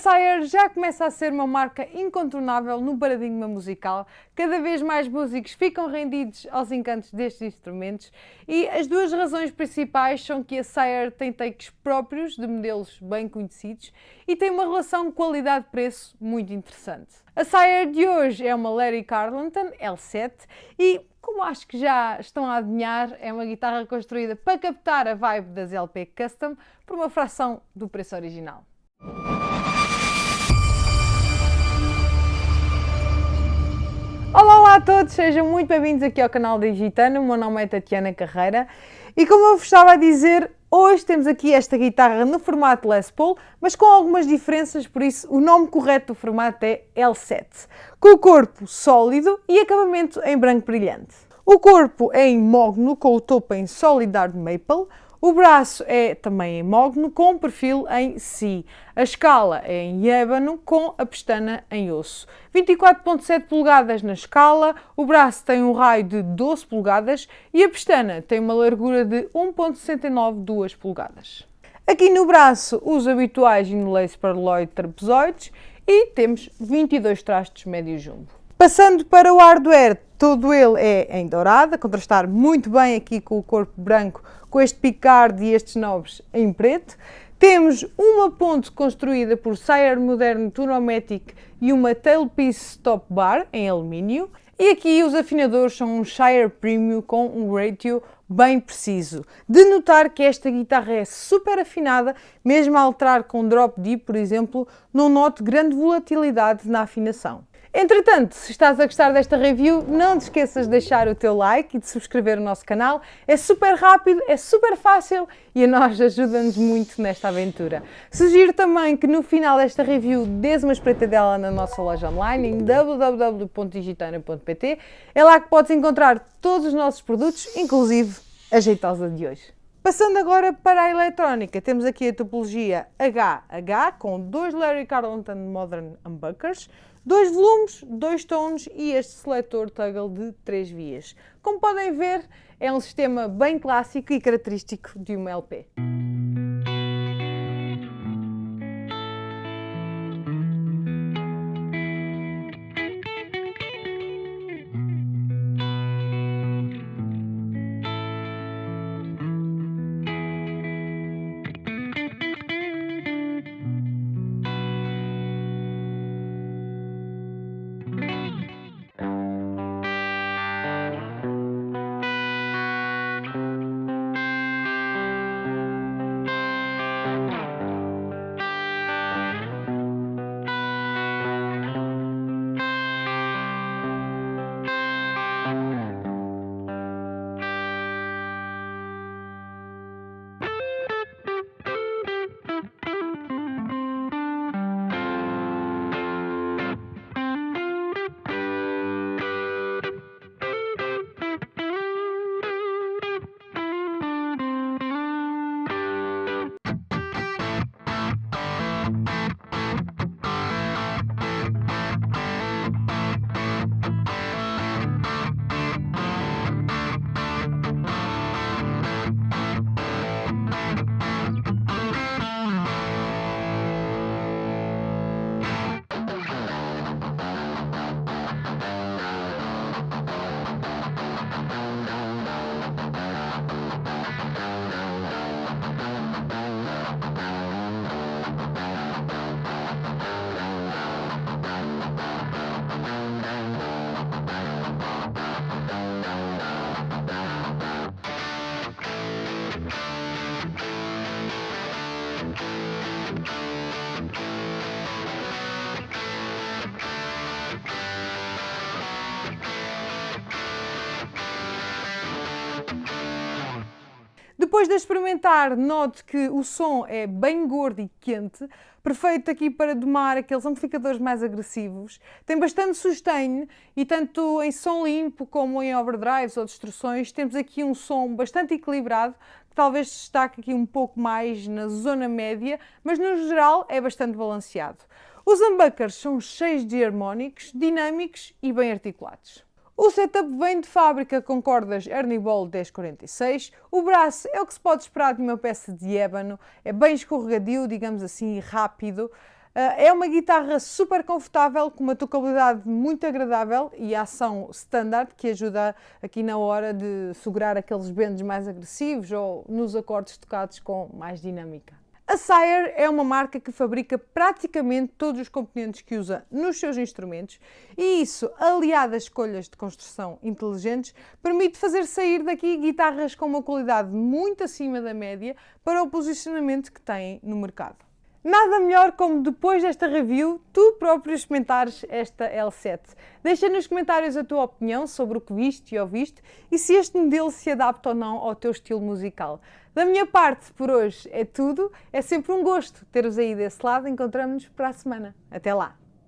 Sire já começa a ser uma marca incontornável no paradigma musical. Cada vez mais músicos ficam rendidos aos encantos destes instrumentos e as duas razões principais são que a Sire tem takes próprios de modelos bem conhecidos e tem uma relação qualidade-preço muito interessante. A Sire de hoje é uma Larry Carlton L7 e, como acho que já estão a adivinhar, é uma guitarra construída para captar a vibe das LP Custom por uma fração do preço original. Olá a todos, sejam muito bem-vindos aqui ao canal da Gitano. O meu nome é Tatiana Carreira e, como eu vos estava a dizer, hoje temos aqui esta guitarra no formato Les Paul, mas com algumas diferenças, por isso o nome correto do formato é L7, com o corpo sólido e acabamento em branco brilhante. O corpo é em mogno com o topo em Solid Hard Maple. O braço é também em mogno com um perfil em Si. A escala é em ébano com a pestana em osso. 24.7 polegadas na escala, o braço tem um raio de 12 polegadas e a pestana tem uma largura de 1.69 polegadas. Aqui no braço, os habituais inlace paraloide trapezoides e temos 22 trastos médio jumbo. Passando para o hardware, todo ele é em dourado, a contrastar muito bem aqui com o corpo branco, com este picardo e estes knobs em preto. Temos uma ponte construída por Sire Modern Tunomatic e uma tailpiece top bar em alumínio. E aqui os afinadores são um Sire Premium com um ratio bem preciso. De notar que esta guitarra é super afinada, mesmo a alterar com drop D, por exemplo, não noto grande volatilidade na afinação. Entretanto, se estás a gostar desta review, não te esqueças de deixar o teu like e de subscrever o nosso canal. É super rápido, é super fácil e a nós ajuda-nos muito nesta aventura. Sugiro também que no final desta review dês uma espreitadela na nossa loja online em www.digitana.pt. É lá que podes encontrar todos os nossos produtos, inclusive a jeitosa de hoje. Passando agora para a eletrónica, temos aqui a topologia HH com dois Larry Carlton Modern Humbuckers, 2 volumes, 2 tons e este seletor toggle de 3 vias. Como podem ver, é um sistema bem clássico e característico de uma LP. Depois de experimentar, note que o som é bem gordo e quente, perfeito aqui para domar aqueles amplificadores mais agressivos. Tem bastante sustain e tanto em som limpo como em overdrives ou distorções temos aqui um som bastante equilibrado, que talvez se destaque aqui um pouco mais na zona média, mas no geral é bastante balanceado. Os humbuckers são cheios de harmónicos, dinâmicos e bem articulados. O setup vem de fábrica com cordas Ernie Ball 1046, o braço é o que se pode esperar de uma peça de ébano, é bem escorregadio, digamos assim, e rápido. É uma guitarra super confortável, com uma tocabilidade muito agradável e ação standard, que ajuda aqui na hora de segurar aqueles bendos mais agressivos ou nos acordes tocados com mais dinâmica. A Sire é uma marca que fabrica praticamente todos os componentes que usa nos seus instrumentos e isso, aliado às escolhas de construção inteligentes, permite fazer sair daqui guitarras com uma qualidade muito acima da média para o posicionamento que têm no mercado. Nada melhor como depois desta review, tu próprio experimentares esta L7. Deixa nos comentários a tua opinião sobre o que viste e ouviste e se este modelo se adapta ou não ao teu estilo musical. Da minha parte, por hoje é tudo. É sempre um gosto ter-vos aí desse lado. Encontramos-nos para a semana. Até lá!